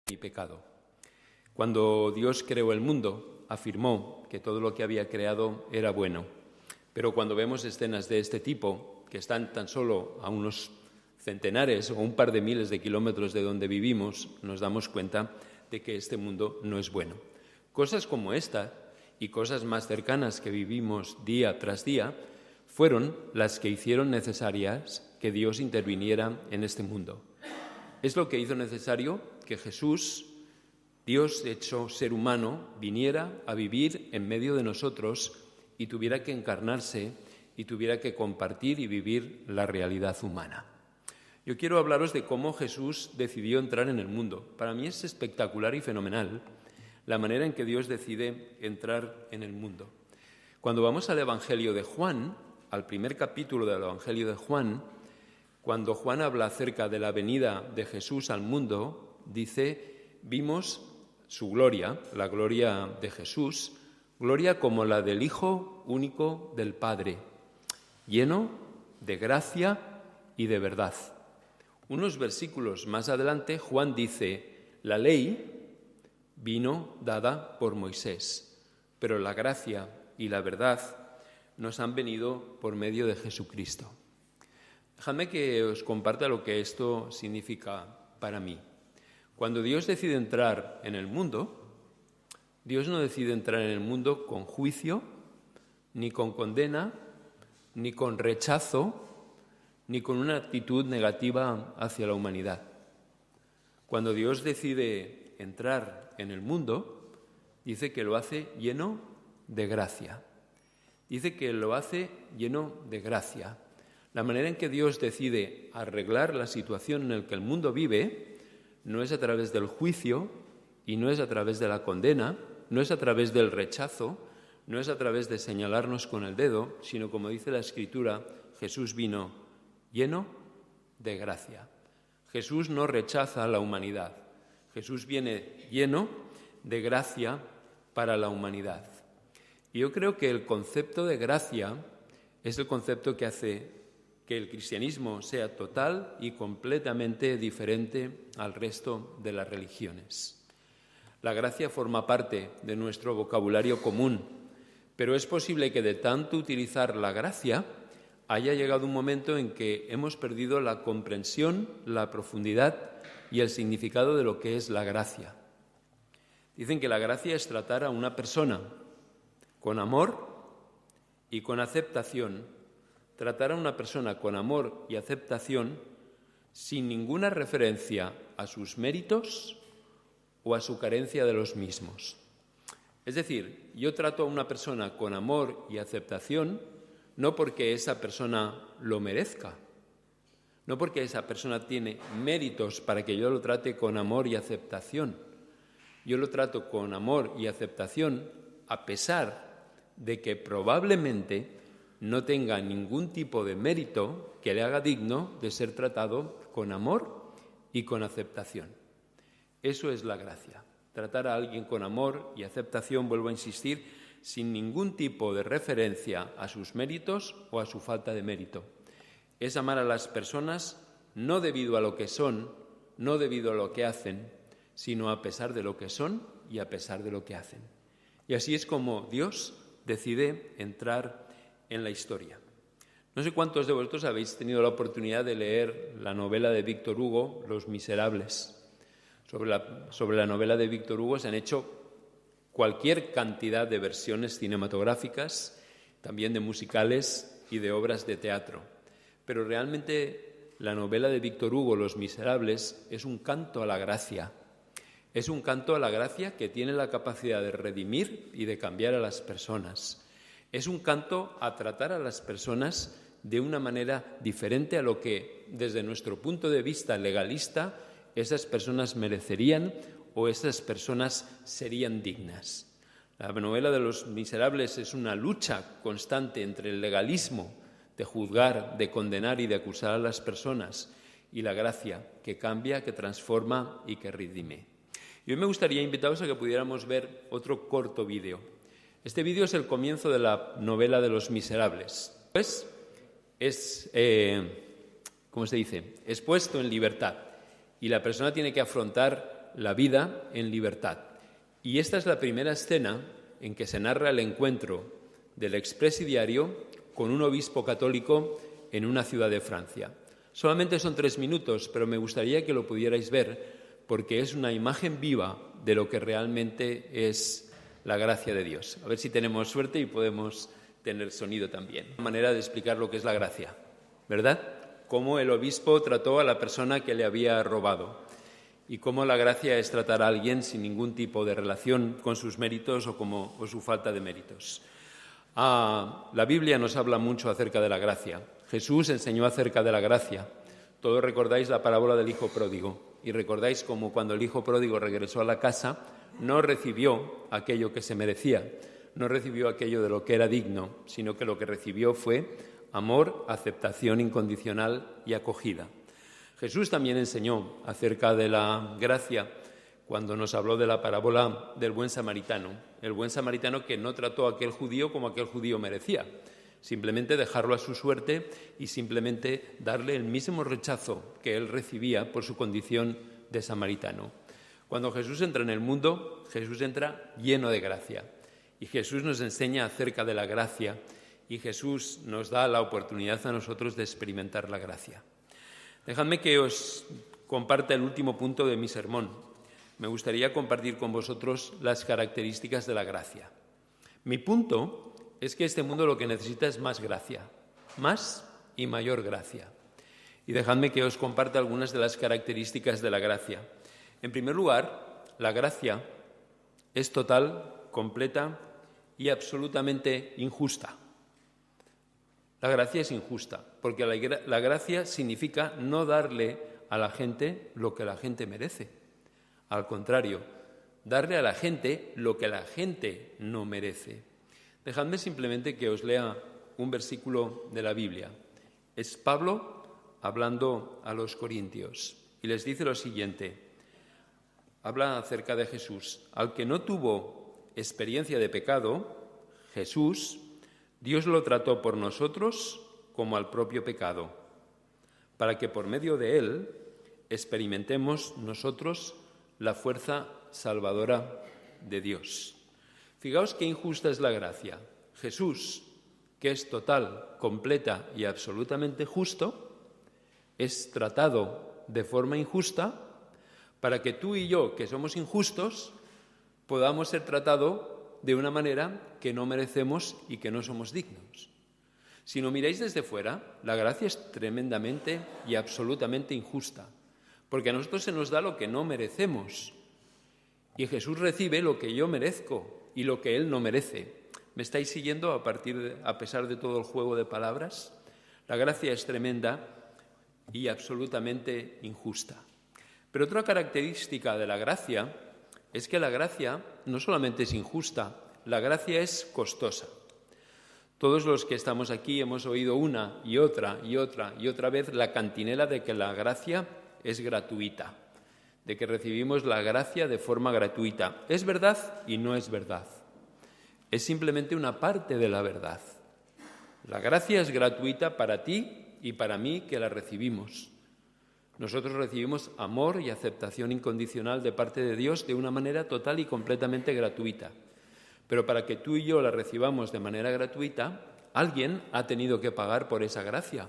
mi pecado. Cuando Dios creó el mundo, afirmó que todo lo que había creado era bueno. Pero cuando vemos escenas de este tipo, que están tan solo a unos centenares o un par de miles de kilómetros de donde vivimos, nos damos cuenta de que este mundo no es bueno. Cosas como esta y cosas más cercanas que vivimos día tras día fueron las que hicieron necesarias que Dios interviniera en este mundo. Es lo que hizo necesario que Jesús, Dios hecho ser humano, viniera a vivir en medio de nosotros y tuviera que encarnarse y tuviera que compartir y vivir la realidad humana. Yo quiero hablaros de cómo Jesús decidió entrar en el mundo. Para mí es espectacular y fenomenal la manera en que Dios decide entrar en el mundo. Cuando vamos al Evangelio de Juan, al primer capítulo del Evangelio de Juan, cuando Juan habla acerca de la venida de Jesús al mundo, dice, vimos su gloria, la gloria de Jesús, gloria como la del Hijo único del Padre, lleno de gracia y de verdad. Unos versículos más adelante, Juan dice, la ley vino dada por Moisés, pero la gracia y la verdad nos han venido por medio de Jesucristo. Dejadme que os comparta lo que esto significa para mí. Cuando Dios decide entrar en el mundo, Dios no decide entrar en el mundo con juicio, ni con condena, ni con rechazo, ni con una actitud negativa hacia la humanidad. Cuando Dios decide entrar en el mundo, dice que lo hace lleno de gracia. Dice que lo hace lleno de gracia. La manera en que Dios decide arreglar la situación en la que el mundo vive no es a través del juicio y no es a través de la condena, no es a través del rechazo, no es a través de señalarnos con el dedo, sino como dice la Escritura, Jesús vino lleno de gracia. Jesús no rechaza a la humanidad. Jesús viene lleno de gracia para la humanidad. Y yo creo que el concepto de gracia es el concepto que hace que el cristianismo sea total y completamente diferente al resto de las religiones. La gracia forma parte de nuestro vocabulario común, pero es posible que de tanto utilizar la gracia haya llegado un momento en que hemos perdido la comprensión, la profundidad y el significado de lo que es la gracia. Dicen que la gracia es tratar a una persona con amor y con aceptación, tratar a una persona con amor y aceptación sin ninguna referencia a sus méritos o a su carencia de los mismos. Es decir, yo trato a una persona con amor y aceptación no porque esa persona lo merezca, no porque esa persona tiene méritos para que yo lo trate con amor y aceptación. Yo lo trato con amor y aceptación a pesar de que probablemente no tenga ningún tipo de mérito que le haga digno de ser tratado con amor y con aceptación. Eso es la gracia, tratar a alguien con amor y aceptación, vuelvo a insistir, sin ningún tipo de referencia a sus méritos o a su falta de mérito. Es amar a las personas no debido a lo que son, no debido a lo que hacen, sino a pesar de lo que son y a pesar de lo que hacen. Y así es como Dios decide entrar en la historia. No sé cuántos de vosotros habéis tenido la oportunidad de leer la novela de Víctor Hugo, Los Miserables. Sobre la novela de Víctor Hugo se han hecho cualquier cantidad de versiones cinematográficas, también de musicales y de obras de teatro. Pero realmente la novela de Víctor Hugo, Los Miserables, es un canto a la gracia. Es un canto a la gracia que tiene la capacidad de redimir y de cambiar a las personas. Es un canto a tratar a las personas de una manera diferente a lo que, desde nuestro punto de vista legalista, esas personas merecerían o esas personas serían dignas. La novela de Los Miserables es una lucha constante entre el legalismo de juzgar, de condenar y de acusar a las personas y la gracia que cambia, que transforma y que redime. Y hoy me gustaría invitaros a que pudiéramos ver otro corto vídeo. Este vídeo es el comienzo de la novela de Los Miserables. Pues es, ¿cómo se dice?, es puesto en libertad y la persona tiene que afrontar la vida en libertad. Y esta es la primera escena en que se narra el encuentro del expresidiario con un obispo católico en una ciudad de Francia. Solamente son 3 minutos, pero me gustaría que lo pudierais ver porque es una imagen viva de lo que realmente es la gracia de Dios. A ver si tenemos suerte y podemos tener sonido también. Una manera de explicar lo que es la gracia, ¿verdad? Cómo el obispo trató a la persona que le había robado y cómo la gracia es tratar a alguien sin ningún tipo de relación con sus méritos o su falta de méritos. La Biblia nos habla mucho acerca de la gracia. Jesús enseñó acerca de la gracia. Todos recordáis la parábola del hijo pródigo y recordáis cómo cuando el hijo pródigo regresó a la casa no recibió aquello que se merecía, no recibió aquello de lo que era digno, sino que lo que recibió fue amor, aceptación incondicional y acogida. Jesús también enseñó acerca de la gracia cuando nos habló de la parábola del buen samaritano, el buen samaritano que no trató a aquel judío como aquel judío merecía, simplemente dejarlo a su suerte y simplemente darle el mismo rechazo que él recibía por su condición de samaritano. Cuando Jesús entra en el mundo, Jesús entra lleno de gracia y Jesús nos enseña acerca de la gracia y Jesús nos da la oportunidad a nosotros de experimentar la gracia. Dejadme que os comparta el último punto de mi sermón. Me gustaría compartir con vosotros las características de la gracia. Mi punto es que este mundo lo que necesita es más gracia, más y mayor gracia. Y dejadme que os comparta algunas de las características de la gracia. En primer lugar, la gracia es total, completa y absolutamente injusta. La gracia es injusta, porque la gracia significa no darle a la gente lo que la gente merece. Al contrario, darle a la gente lo que la gente no merece. Dejadme simplemente que os lea un versículo de la Biblia. Es Pablo hablando a los corintios y les dice lo siguiente. Habla acerca de Jesús. Al que no tuvo experiencia de pecado, Jesús, Dios lo trató por nosotros como al propio pecado, para que por medio de él experimentemos nosotros la fuerza salvadora de Dios. Fijaos qué injusta es la gracia. Jesús, que es total, completa y absolutamente justo, es tratado de forma injusta para que tú y yo, que somos injustos, podamos ser tratados de una manera que no merecemos y que no somos dignos. Si lo miráis desde fuera, la gracia es tremendamente y absolutamente injusta, porque a nosotros se nos da lo que no merecemos y Jesús recibe lo que yo merezco y lo que Él no merece. ¿Me estáis siguiendo a pesar de todo el juego de palabras? La gracia es tremenda y absolutamente injusta. Pero otra característica de la gracia es que la gracia no solamente es injusta, la gracia es costosa. Todos los que estamos aquí hemos oído una y otra vez la cantinela de que la gracia es gratuita, de que recibimos la gracia de forma gratuita. Es verdad y no es verdad. Es simplemente una parte de la verdad. La gracia es gratuita para ti y para mí que la recibimos. Nosotros recibimos amor y aceptación incondicional de parte de Dios de una manera total y completamente gratuita. Pero para que tú y yo la recibamos de manera gratuita, alguien ha tenido que pagar por esa gracia.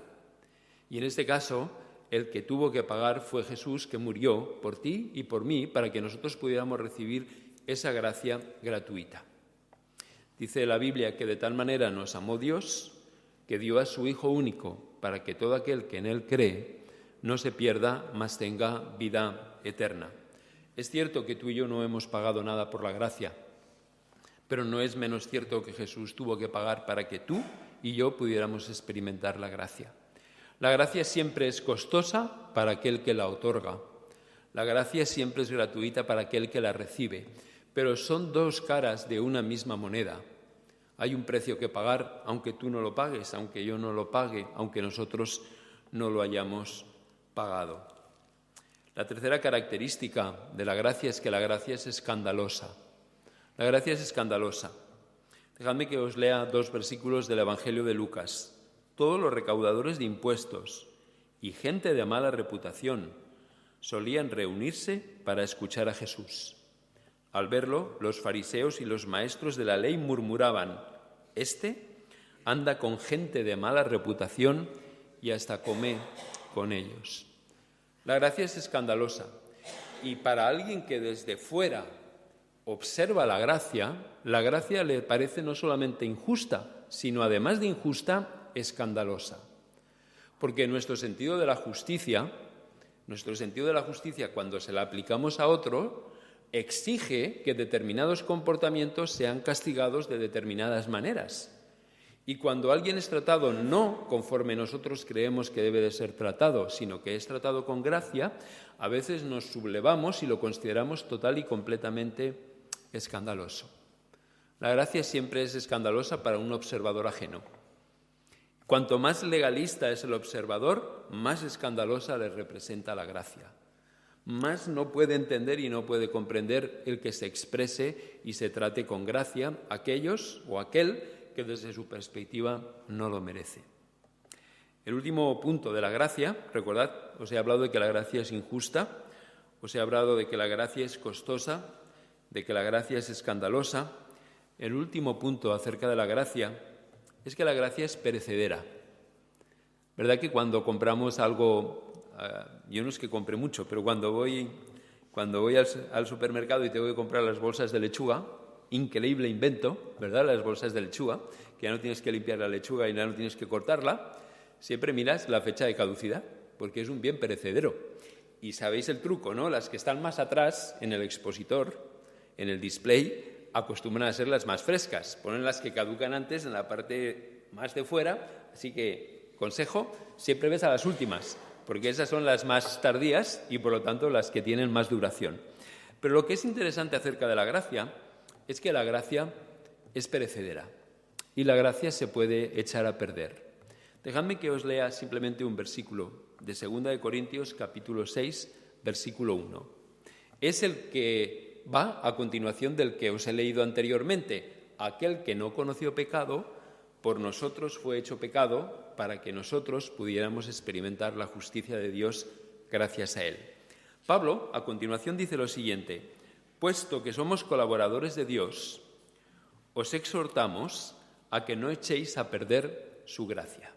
Y en este caso, el que tuvo que pagar fue Jesús, que murió por ti y por mí para que nosotros pudiéramos recibir esa gracia gratuita. Dice la Biblia que de tal manera nos amó Dios que dio a su Hijo único para que todo aquel que en Él cree no se pierda, mas tenga vida eterna. Es cierto que tú y yo no hemos pagado nada por la gracia, pero no es menos cierto que Jesús tuvo que pagar para que tú y yo pudiéramos experimentar la gracia. La gracia siempre es costosa para aquel que la otorga. La gracia siempre es gratuita para aquel que la recibe, pero son dos caras de una misma moneda. Hay un precio que pagar, aunque tú no lo pagues, aunque yo no lo pague, aunque nosotros no lo hayamos pagado. La tercera característica de la gracia es que la gracia es escandalosa. La gracia es escandalosa. Dejadme que os lea 2 versículos del Evangelio de Lucas. Todos los recaudadores de impuestos y gente de mala reputación solían reunirse para escuchar a Jesús. Al verlo, los fariseos y los maestros de la ley murmuraban: «Este anda con gente de mala reputación y hasta come con ellos». La gracia es escandalosa, y para alguien que desde fuera observa la gracia le parece no solamente injusta, sino además de injusta, escandalosa. Porque nuestro sentido de la justicia, cuando se la aplicamos a otro, exige que determinados comportamientos sean castigados de determinadas maneras. Y cuando alguien es tratado no conforme nosotros creemos que debe de ser tratado, sino que es tratado con gracia, a veces nos sublevamos y lo consideramos total y completamente escandaloso. La gracia siempre es escandalosa para un observador ajeno. Cuanto más legalista es el observador, más escandalosa le representa la gracia. Más no puede entender y no puede comprender el que se exprese y se trate con gracia aquellos o aquel que desde su perspectiva no lo merece. El último punto de la gracia, recordad, os he hablado de que la gracia es injusta, os he hablado de que la gracia es costosa, de que la gracia es escandalosa. El último punto acerca de la gracia es que la gracia es perecedera. ¿Verdad que cuando compramos algo, yo no es que compre mucho, pero cuando voy al supermercado y tengo que comprar las bolsas de lechuga, increíble invento, ¿verdad? Las bolsas de lechuga, que ya no tienes que limpiar la lechuga y ya no tienes que cortarla, siempre miras la fecha de caducidad, porque es un bien perecedero. Y sabéis el truco, ¿no? Las que están más atrás en el expositor, en el display, acostumbran a ser las más frescas. Ponen las que caducan antes en la parte más de fuera, así que, consejo, siempre ves a las últimas, porque esas son las más tardías y, por lo tanto, las que tienen más duración. Pero lo que es interesante acerca de la gracia es que la gracia es perecedera y la gracia se puede echar a perder. Dejadme que os lea simplemente un versículo de 2 de Corintios, capítulo 6, versículo 1. Es el que va a continuación del que os he leído anteriormente. Aquel que no conoció pecado, por nosotros fue hecho pecado para que nosotros pudiéramos experimentar la justicia de Dios gracias a él. Pablo, a continuación, dice lo siguiente: puesto que somos colaboradores de Dios, os exhortamos a que no echéis a perder su gracia.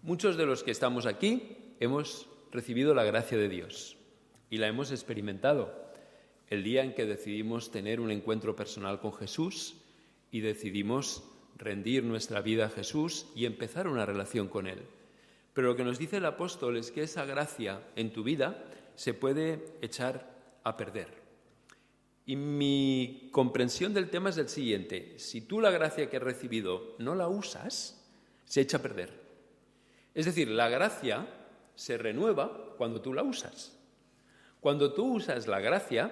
Muchos de los que estamos aquí hemos recibido la gracia de Dios y la hemos experimentado el día en que decidimos tener un encuentro personal con Jesús y decidimos rendir nuestra vida a Jesús y empezar una relación con Él. Pero lo que nos dice el apóstol es que esa gracia en tu vida se puede echar a perder. Y mi comprensión del tema es el siguiente: si tú la gracia que has recibido no la usas, se echa a perder. Es decir, la gracia se renueva cuando tú la usas. Cuando tú usas la gracia,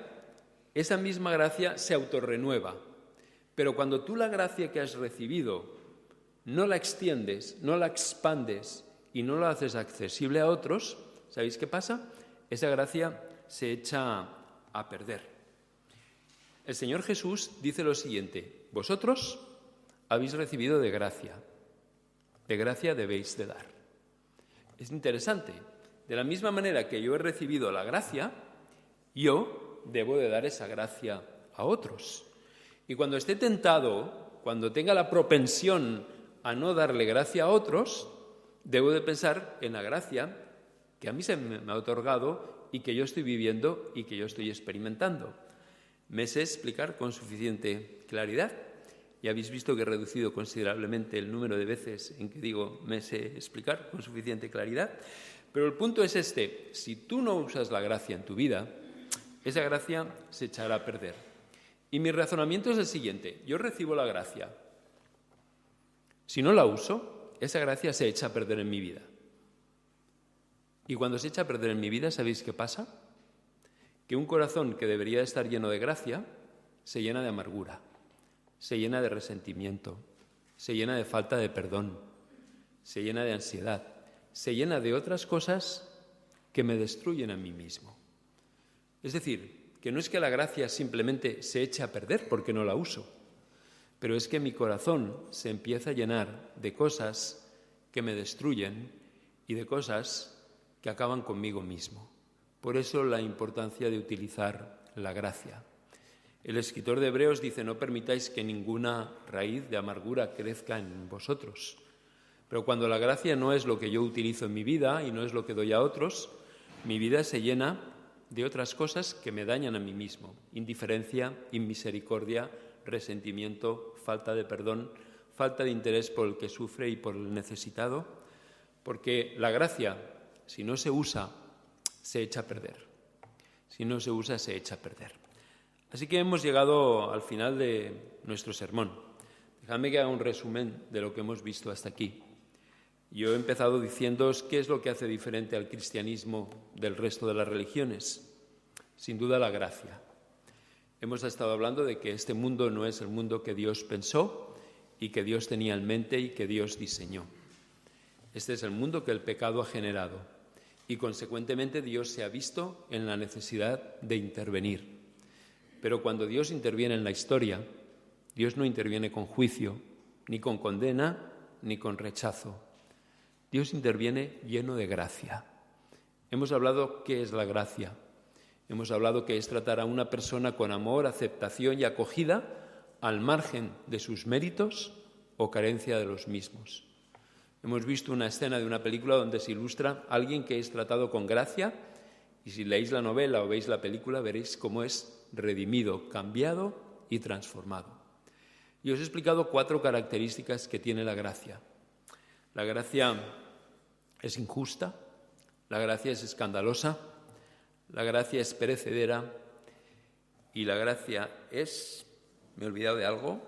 esa misma gracia se autorrenueva. Pero cuando tú la gracia que has recibido no la extiendes, no la expandes y no la haces accesible a otros, ¿sabéis qué pasa? Esa gracia se echa a perder. El Señor Jesús dice lo siguiente: vosotros habéis recibido de gracia debéis de dar. Es interesante. De la misma manera que yo he recibido la gracia, yo debo de dar esa gracia a otros. Y cuando esté tentado, cuando tenga la propensión a no darle gracia a otros, debo de pensar en la gracia que a mí se me ha otorgado y que yo estoy viviendo y que yo estoy experimentando. ¿Me sé explicar con suficiente claridad? Ya habéis visto que he reducido considerablemente el número de veces en que digo me sé explicar con suficiente claridad. Pero el punto es este: si tú no usas la gracia en tu vida, esa gracia se echará a perder. Y mi razonamiento es el siguiente: yo recibo la gracia. Si no la uso, esa gracia se echa a perder en mi vida. Y cuando se echa a perder en mi vida, ¿sabéis qué pasa? Que un corazón que debería estar lleno de gracia se llena de amargura, se llena de resentimiento, se llena de falta de perdón, se llena de ansiedad, se llena de otras cosas que me destruyen a mí mismo. Es decir, que no es que la gracia simplemente se eche a perder porque no la uso, pero es que mi corazón se empieza a llenar de cosas que me destruyen y de cosas que acaban conmigo mismo. Por eso la importancia de utilizar la gracia. El escritor de Hebreos dice: no permitáis que ninguna raíz de amargura crezca en vosotros. Pero cuando la gracia no es lo que yo utilizo en mi vida y no es lo que doy a otros, mi vida se llena de otras cosas que me dañan a mí mismo: indiferencia, inmisericordia, resentimiento, falta de perdón, falta de interés por el que sufre y por el necesitado, porque la gracia, si no se usa, se echa a perder. Si no se usa, se echa a perder. Así que hemos llegado al final de nuestro sermón. Dejadme que haga un resumen de lo que hemos visto hasta aquí. Yo he empezado diciéndoos qué es lo que hace diferente al cristianismo del resto de las religiones. Sin duda, la gracia. Hemos estado hablando de que este mundo no es el mundo que Dios pensó y que Dios tenía en mente y que Dios diseñó. Este es el mundo que el pecado ha generado y, consecuentemente, Dios se ha visto en la necesidad de intervenir. Pero cuando Dios interviene en la historia, Dios no interviene con juicio, ni con condena, ni con rechazo. Dios interviene lleno de gracia. Hemos hablado qué es la gracia. Hemos hablado que es tratar a una persona con amor, aceptación y acogida al margen de sus méritos o carencia de los mismos. Hemos visto una escena de una película donde se ilustra a alguien que es tratado con gracia, y si leéis la novela o veis la película veréis cómo es redimido, cambiado y transformado. Y os he explicado 4 características que tiene la gracia. La gracia es injusta, la gracia es escandalosa, la gracia es perecedera y la gracia es... ¿Me he olvidado de algo?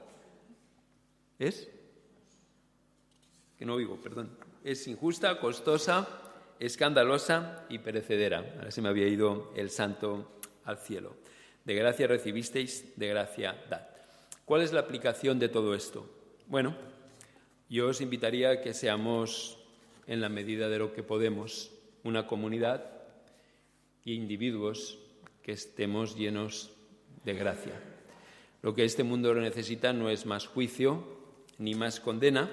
¿Es? Que no oigo, perdón. Es injusta, costosa, escandalosa y perecedera. Ahora se me había ido el santo al cielo. De gracia recibisteis, de gracia dad. ¿Cuál es la aplicación de todo esto? Bueno, yo os invitaría a que seamos, en la medida de lo que podemos, una comunidad y individuos que estemos llenos de gracia. Lo que este mundo necesita no es más juicio ni más condena,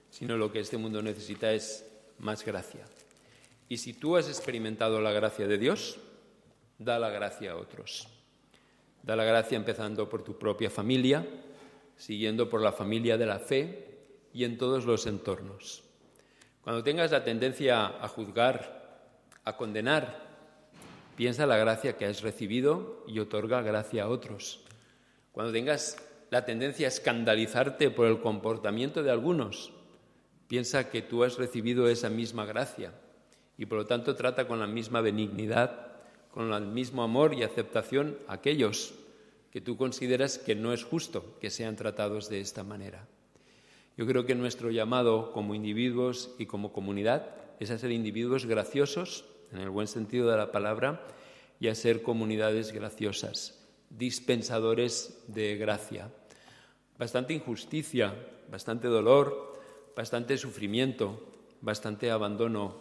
sino lo que este mundo necesita es más gracia. Y si tú has experimentado la gracia de Dios, da la gracia a otros. Da la gracia empezando por tu propia familia, siguiendo por la familia de la fe y en todos los entornos. Cuando tengas la tendencia a juzgar, a condenar, piensa la gracia que has recibido y otorga gracia a otros. Cuando tengas la tendencia a escandalizarte por el comportamiento de algunos, piensa que tú has recibido esa misma gracia y por lo tanto trata con la misma benignidad, con el mismo amor y aceptación a aquellos que tú consideras que no es justo que sean tratados de esta manera. Yo creo que nuestro llamado como individuos y como comunidad es a ser individuos graciosos, en el buen sentido de la palabra, y a ser comunidades graciosas, dispensadores de gracia. Bastante injusticia, bastante dolor, bastante sufrimiento, bastante abandono,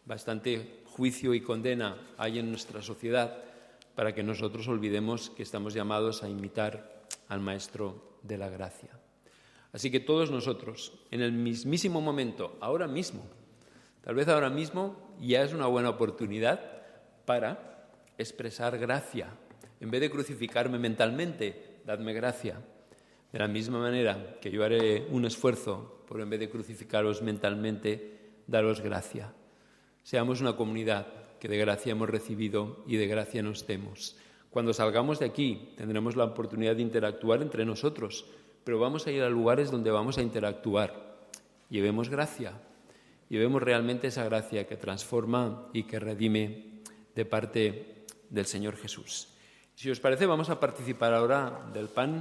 bastante juicio y condena hay en nuestra sociedad para que nosotros olvidemos que estamos llamados a imitar al Maestro de la gracia. Así que todos nosotros, en el mismísimo momento, ahora mismo, tal vez ahora mismo, ya es una buena oportunidad para expresar gracia. En vez de crucificarme mentalmente, dadme gracia. De la misma manera que yo haré un esfuerzo por, en vez de crucificaros mentalmente, daros gracia. Seamos una comunidad que de gracia hemos recibido y de gracia nos demos. Cuando salgamos de aquí tendremos la oportunidad de interactuar entre nosotros, pero vamos a ir a lugares donde vamos a interactuar. Llevemos gracia, llevemos realmente esa gracia que transforma y que redime de parte del Señor Jesús. Si os parece, vamos a participar ahora del pan.